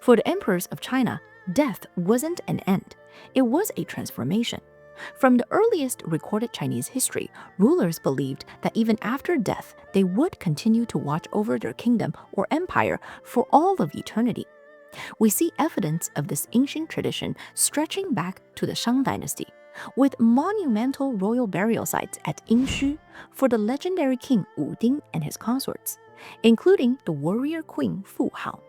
For the emperors of China, death wasn't an end, it was a transformation. From the earliest recorded Chinese history, rulers believed that even after death, they would continue to watch over their kingdom or empire for all of eternity. We see evidence of this ancient tradition stretching back to the Shang dynasty, with monumental royal burial sites at Yingxu for the legendary king Wu Ding and his consorts, including the warrior queen Fu Hao.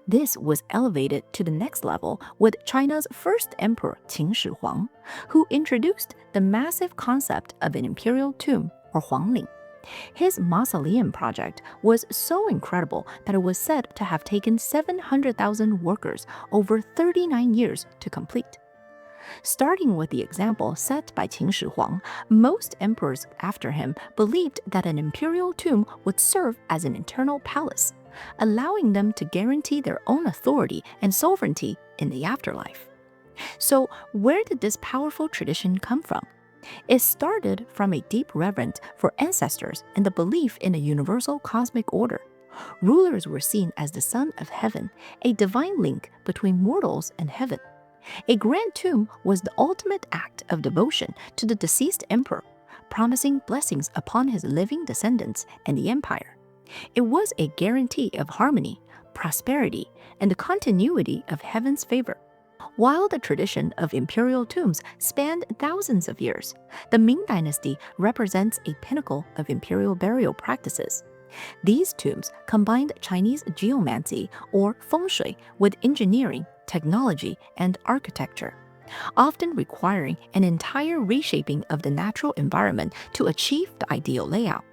This was elevated to the next level with China's first emperor Qin Shi Huang, who introduced the massive concept of an imperial tomb or Huangling. His mausoleum project was so incredible that it was said to have taken 700,000 workers over 39 years to complete. Starting with the example set by Qin Shi Huang, most emperors after him believed that an imperial tomb would serve as an eternal palace, allowing them to guarantee their own authority and sovereignty in the afterlife. So, where did this powerful tradition come from? It started from a deep reverence for ancestors and the belief in a universal cosmic order. Rulers were seen as the son of heaven, a divine link between mortals and heaven. A grand tomb was the ultimate act of devotion to the deceased emperor, promising blessings upon his living descendants and the empire. It was a guarantee of harmony, prosperity, and the continuity of heaven's favor. While the tradition of imperial tombs spanned thousands of years, the Ming Dynasty represents a pinnacle of imperial burial practices. These tombs combined Chinese geomancy or feng shui with engineering, technology, and architecture, often requiring an entire reshaping of the natural environment to achieve the ideal layout.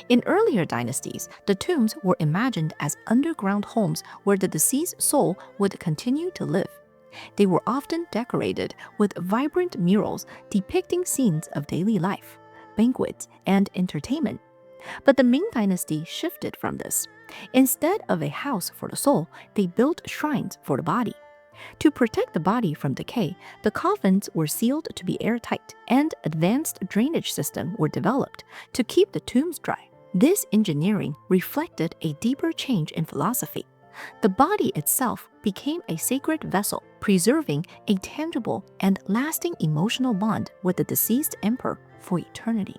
In earlier dynasties, the tombs were imagined as underground homes where the deceased soul would continue to live. They were often decorated with vibrant murals depicting scenes of daily life, banquets, and entertainment. But the Ming Dynasty shifted from this. Instead of a house for the soul, they built shrines for the body. To protect the body from decay, the coffins were sealed to be airtight, and advanced drainage systems were developed to keep the tombs dry. This engineering reflected a deeper change in philosophy. The body itself became a sacred vessel, preserving a tangible and lasting emotional bond with the deceased emperor for eternity.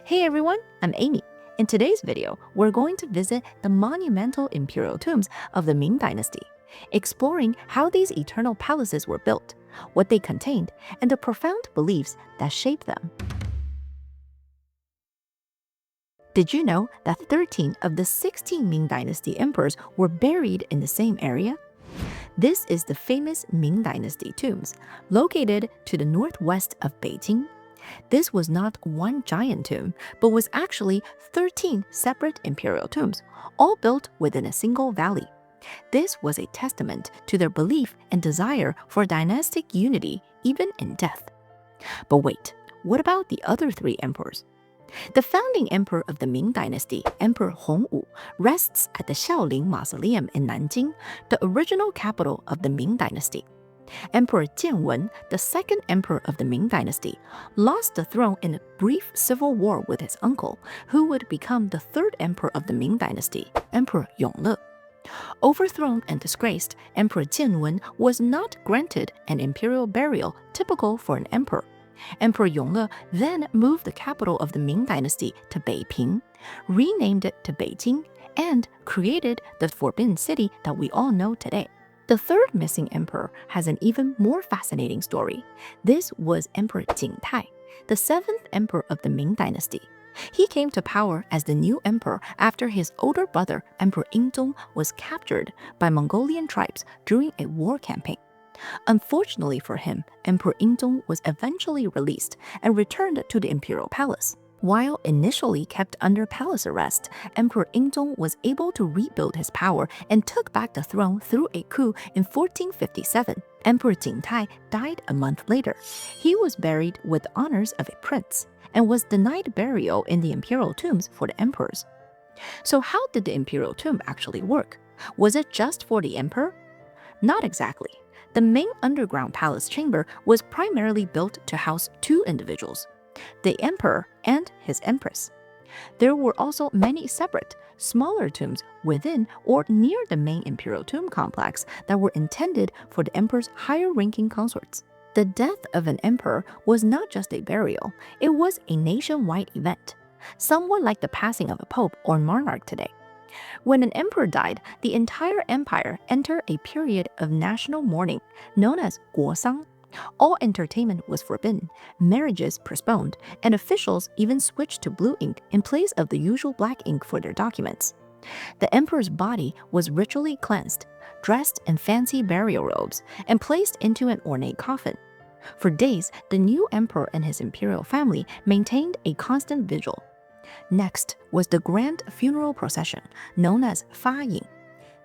Hey everyone, I'm Amy. In today's video, we're going to visit the monumental imperial tombs of the Ming Dynasty, exploring how these eternal palaces were built, what they contained, and the profound beliefs that shaped them. Did you know that 13 of the 16 Ming Dynasty emperors were buried in the same area? This is the famous Ming Dynasty tombs, located to the northwest of Beijing. This was not one giant tomb, but was actually 13 separate imperial tombs, all built within a single valley. This was a testament to their belief and desire for dynastic unity even in death. But wait, what about the other three emperors? The founding emperor of the Ming Dynasty, Emperor Hongwu, rests at the Xiaoling Mausoleum in Nanjing, the original capital of the Ming Dynasty. Emperor Jianwen, the second emperor of the Ming Dynasty, lost the throne in a brief civil war with his uncle, who would become the third emperor of the Ming Dynasty, Emperor Yongle. Overthrown and disgraced, Emperor Jianwen was not granted an imperial burial typical for an emperor. Emperor Yongle then moved the capital of the Ming Dynasty to Beiping, renamed it to Beijing, and created the Forbidden City that we all know today. The third missing emperor has an even more fascinating story. This was Emperor Jingtai, the seventh emperor of the Ming Dynasty. He came to power as the new emperor after his older brother, Emperor Yingzong, was captured by Mongolian tribes during a war campaign. Unfortunately for him, Emperor Yingzong was eventually released and returned to the imperial palace. While initially kept under palace arrest, Emperor Yingzong was able to rebuild his power and took back the throne through a coup in 1457. Emperor Jingtai died a month later. He was buried with the honors of a prince and was denied burial in the imperial tombs for the emperors. So how did the imperial tomb actually work? Was it just for the emperor? Not exactly. The main underground palace chamber was primarily built to house two individuals, the emperor and his empress. There were also many separate, smaller tombs within or near the main imperial tomb complex that were intended for the emperor's higher-ranking consorts. The death of an emperor was not just a burial, it was a nationwide event, somewhat like the passing of a pope or monarch today. When an emperor died, the entire empire entered a period of national mourning known as guosang. All entertainment was forbidden, marriages postponed, and officials even switched to blue ink in place of the usual black ink for their documents. The emperor's body was ritually cleansed, dressed in fancy burial robes, and placed into an ornate coffin. For days, the new emperor and his imperial family maintained a constant vigil. Next was the grand funeral procession, known as Fa Ying.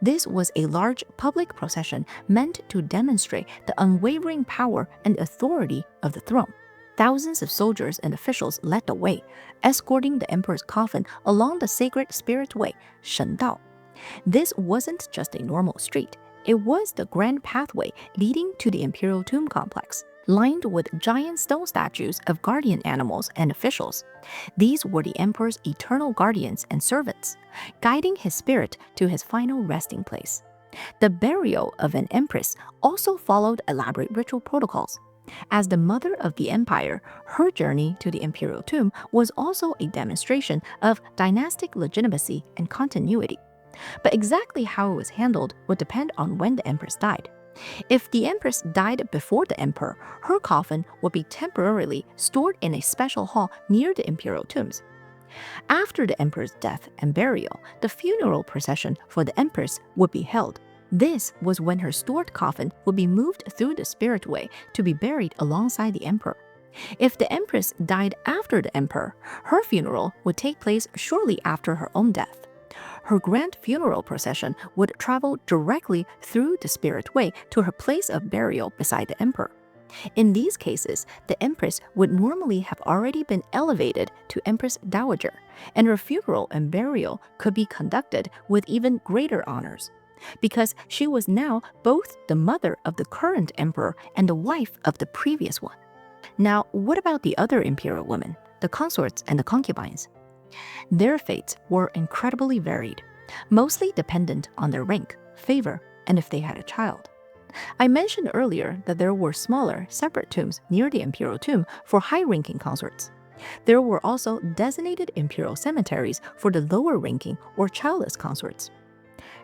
This was a large public procession meant to demonstrate the unwavering power and authority of the throne. Thousands of soldiers and officials led the way, escorting the emperor's coffin along the sacred spirit way, Shen Dao. This wasn't just a normal street, it was the grand pathway leading to the imperial tomb complex, lined with giant stone statues of guardian animals and officials. These were the emperor's eternal guardians and servants, guiding his spirit to his final resting place. The burial of an empress also followed elaborate ritual protocols. As the mother of the empire, her journey to the imperial tomb was also a demonstration of dynastic legitimacy and continuity. But exactly how it was handled would depend on when the empress died. If the empress died before the emperor, her coffin would be temporarily stored in a special hall near the imperial tombs. After the emperor's death and burial, the funeral procession for the empress would be held. This was when her stored coffin would be moved through the spirit way to be buried alongside the emperor. If the empress died after the emperor, her funeral would take place shortly after her own death. Her grand funeral procession would travel directly through the spirit way to her place of burial beside the emperor. In these cases, the empress would normally have already been elevated to Empress Dowager, and her funeral and burial could be conducted with even greater honors, because she was now both the mother of the current emperor and the wife of the previous one. Now, what about the other imperial women, the consorts and the concubines? Their fates were incredibly varied, mostly dependent on their rank, favor, and if they had a child. I mentioned earlier that there were smaller, separate tombs near the imperial tomb for high-ranking consorts. There were also designated imperial cemeteries for the lower-ranking or childless consorts.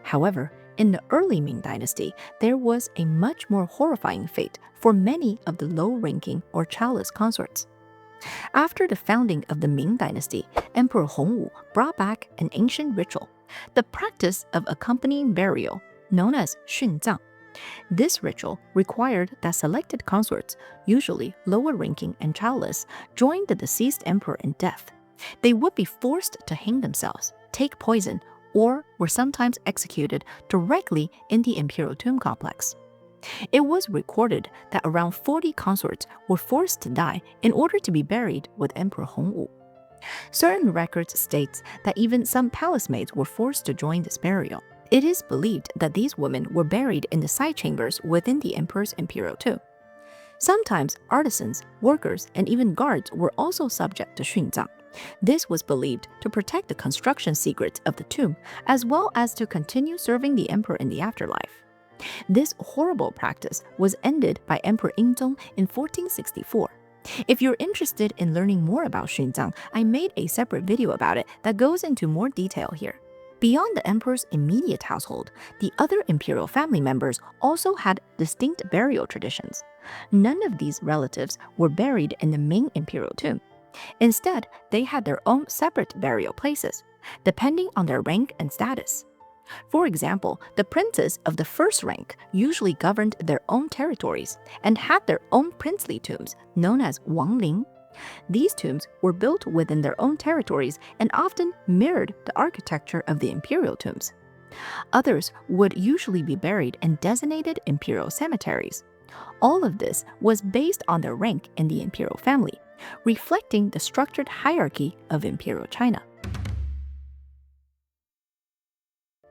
However, in the early Ming Dynasty, there was a much more horrifying fate for many of the low-ranking or childless consorts. After the founding of the Ming Dynasty, Emperor Hongwu brought back an ancient ritual, the practice of accompanying burial, known as Xunzang. This ritual required that selected consorts, usually lower-ranking and childless, join the deceased emperor in death. They would be forced to hang themselves, take poison, or were sometimes executed directly in the imperial tomb complex. It was recorded that around 40 consorts were forced to die in order to be buried with Emperor Hongwu. Certain records state that even some palace maids were forced to join this burial. It is believed that these women were buried in the side chambers within the emperor's imperial tomb. Sometimes artisans, workers, and even guards were also subject to Xunzang. This was believed to protect the construction secrets of the tomb, as well as to continue serving the emperor in the afterlife. This horrible practice was ended by Emperor Yingzong in 1464. If you're interested in learning more about Xunzang, I made a separate video about it that goes into more detail here. Beyond the emperor's immediate household, the other imperial family members also had distinct burial traditions. None of these relatives were buried in the main imperial tomb. Instead, they had their own separate burial places, depending on their rank and status. For example, the princes of the first rank usually governed their own territories and had their own princely tombs, known as Wangling. These tombs were built within their own territories and often mirrored the architecture of the imperial tombs. Others would usually be buried in designated imperial cemeteries. All of this was based on their rank in the imperial family, reflecting the structured hierarchy of imperial China.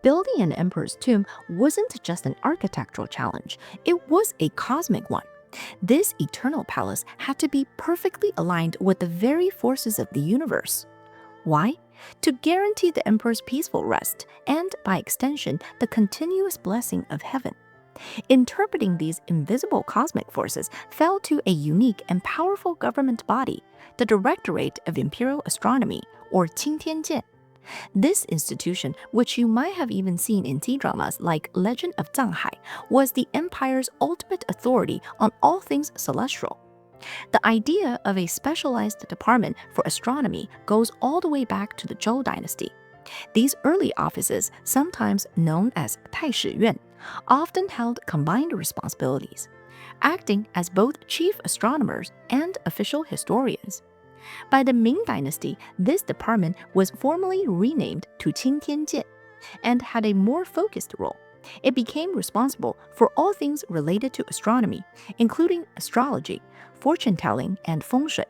Building an emperor's tomb wasn't just an architectural challenge, it was a cosmic one. This eternal palace had to be perfectly aligned with the very forces of the universe. Why? to guarantee the emperor's peaceful rest and, by extension, the continuous blessing of heaven. Interpreting these invisible cosmic forces fell to a unique and powerful government body, the Directorate of Imperial Astronomy, or Qingtianjian. This institution, which you might have even seen in T-dramas like Legend of Zanghai, was the empire's ultimate authority on all things celestial. The idea of a specialized department for astronomy goes all the way back to the Zhou dynasty. These early offices, sometimes known as Taishi Yuan, often held combined responsibilities, acting as both chief astronomers and official historians. By the Ming Dynasty, this department was formally renamed to Qingtianjian and had a more focused role. It became responsible for all things related to astronomy, including astrology, fortune-telling, and feng shui.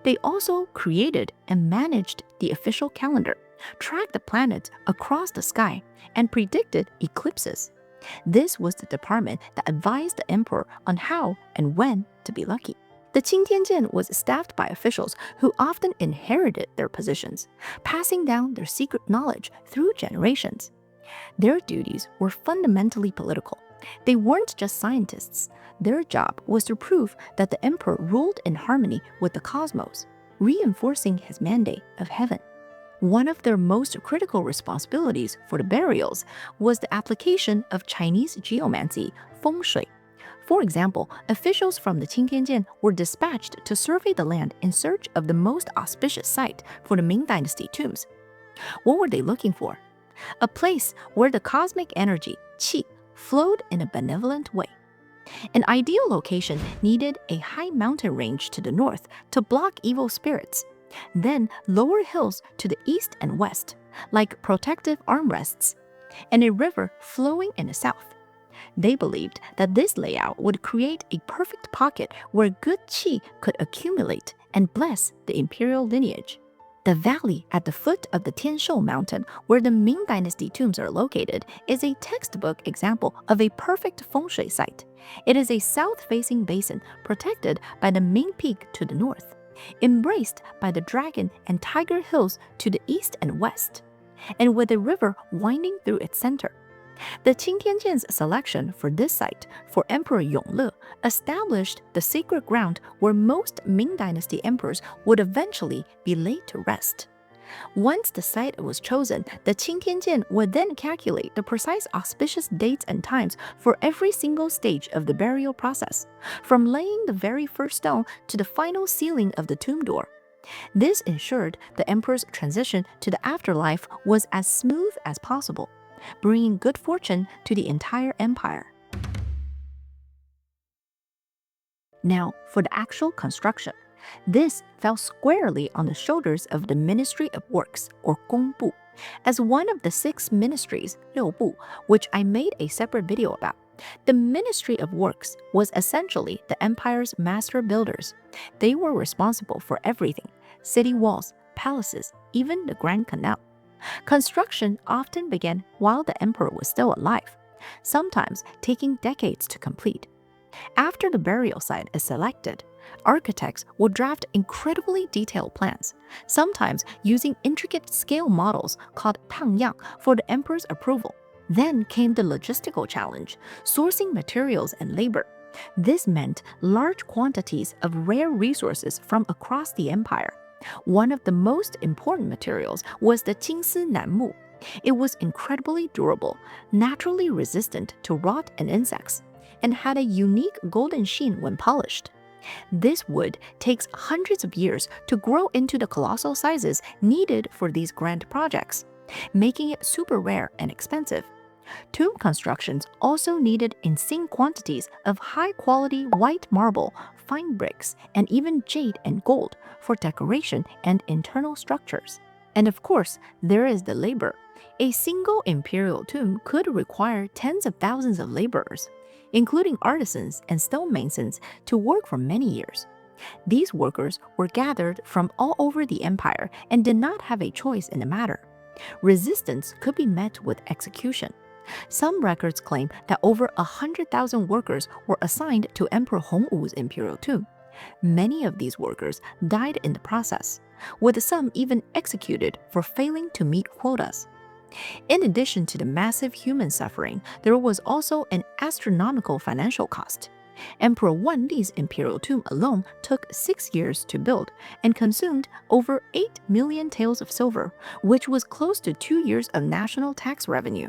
They also created and managed the official calendar, tracked the planets across the sky, and predicted eclipses. This was the department that advised the emperor on how and when to be lucky. The Qingtianjian was staffed by officials who often inherited their positions, passing down their secret knowledge through generations. Their duties were fundamentally political. They weren't just scientists. Their job was to prove that the emperor ruled in harmony with the cosmos, reinforcing his mandate of heaven. One of their most critical responsibilities for the burials was the application of Chinese geomancy, feng shui. For example, officials from the Qingtianjian were dispatched to survey the land in search of the most auspicious site for the Ming Dynasty tombs. What were they looking for? A place where the cosmic energy, qi, flowed in a benevolent way. An ideal location needed a high mountain range to the north to block evil spirits, then lower hills to the east and west, like protective armrests, and a river flowing in the south. They believed that this layout would create a perfect pocket where good qi could accumulate and bless the imperial lineage. The valley at the foot of the Tianshou mountain, where the Ming Dynasty tombs are located, is a textbook example of a perfect feng shui site. It is a south-facing basin protected by the Ming Peak to the north, embraced by the Dragon and Tiger Hills to the east and west, and with a river winding through its center. The Qingtianjian's selection for this site for Emperor Yongle established the sacred ground where most Ming Dynasty emperors would eventually be laid to rest. Once the site was chosen, the Qingtianjian would then calculate the precise auspicious dates and times for every single stage of the burial process, from laying the very first stone to the final sealing of the tomb door. This ensured the emperor's transition to the afterlife was as smooth as possible, bringing good fortune to the entire empire. Now, for the actual construction. This fell squarely on the shoulders of the Ministry of Works, or Gongbu. As one of the 6 ministries, 六部, which I made a separate video about, the Ministry of Works was essentially the empire's master builders. They were responsible for everything: city walls, palaces, even the Grand Canal. Construction often began while the emperor was still alive, sometimes taking decades to complete. After the burial site is selected, architects would draft incredibly detailed plans, sometimes using intricate scale models called pangyang for the emperor's approval. Then came the logistical challenge, sourcing materials and labor. This meant large quantities of rare resources from across the empire. One of the most important materials was the Jingsi Nanmu. It was incredibly durable, naturally resistant to rot and insects, and had a unique golden sheen when polished. This wood takes hundreds of years to grow into the colossal sizes needed for these grand projects, making it super rare and expensive. Tomb constructions also needed insane quantities of high-quality white marble, fine bricks, and even jade and gold for decoration and internal structures. And of course, there is the labor. A single imperial tomb could require tens of thousands of laborers, including artisans and stonemasons, to work for many years. These workers were gathered from all over the empire and did not have a choice in the matter. Resistance could be met with execution. Some records claim that over 100,000 workers were assigned to Emperor Hongwu's imperial tomb. Many of these workers died in the process, with some even executed for failing to meet quotas. In addition to the massive human suffering, there was also an astronomical financial cost. Emperor Wandi's imperial tomb alone took 6 years to build and consumed over 8 million taels of silver, which was close to 2 years of national tax revenue.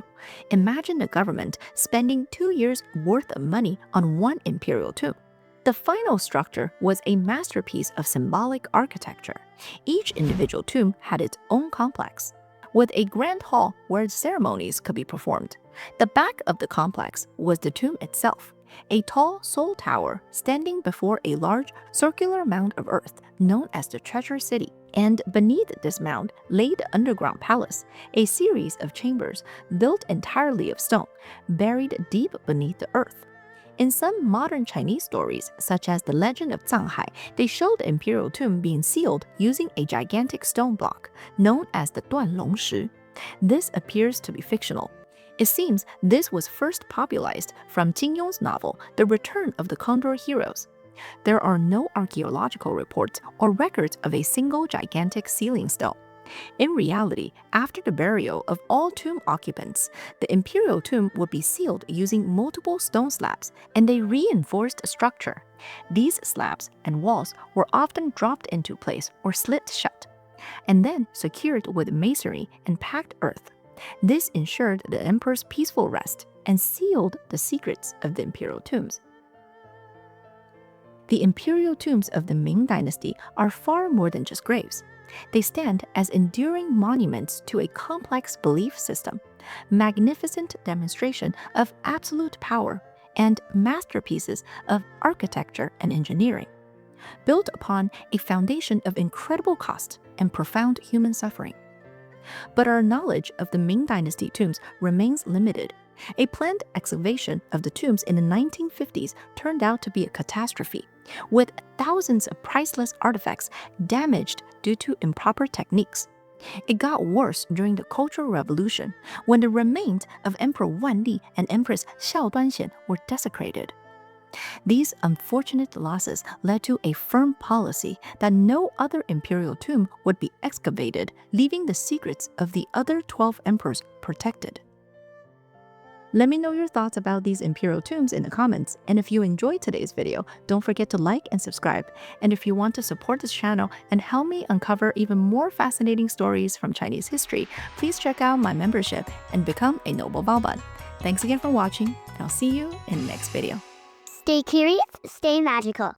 Imagine the government spending 2 years worth of money on one imperial tomb. The final structure was a masterpiece of symbolic architecture. Each individual tomb had its own complex, with a grand hall where ceremonies could be performed. The back of the complex was the tomb itself, a tall soul tower standing before a large circular mound of earth known as the Treasure City. And beneath this mound lay the underground palace, a series of chambers built entirely of stone, buried deep beneath the earth. In some modern Chinese stories, such as the legend of Zanghai, they show the imperial tomb being sealed using a gigantic stone block known as the Duanlong Shi. This appears to be fictional. It seems this was first popularized from Jin Yong's novel, The Return of the Condor Heroes. There are no archaeological reports or records of a single gigantic sealing stone. In reality, after the burial of all tomb occupants, the imperial tomb would be sealed using multiple stone slabs and a reinforced structure. These slabs and walls were often dropped into place or slit shut, and then secured with masonry and packed earth. This ensured the emperor's peaceful rest and sealed the secrets of the imperial tombs. The imperial tombs of the Ming Dynasty are far more than just graves. They stand as enduring monuments to a complex belief system, magnificent demonstration of absolute power, and masterpieces of architecture and engineering, built upon a foundation of incredible cost and profound human suffering. But our knowledge of the Ming Dynasty tombs remains limited. A planned excavation of the tombs in the 1950s turned out to be a catastrophe, with thousands of priceless artifacts damaged due to improper techniques. It got worse during the Cultural Revolution, when the remains of Emperor Wanli and Empress Xiao Duanxian were desecrated. These unfortunate losses led to a firm policy that no other imperial tomb would be excavated, leaving the secrets of the other 12 emperors protected. Let me know your thoughts about these imperial tombs in the comments, and if you enjoyed today's video, don't forget to like and subscribe. And if you want to support this channel and help me uncover even more fascinating stories from Chinese history, please check out my membership and become a Noble Baoban. Thanks again for watching, and I'll see you in the next video. Stay curious, stay magical.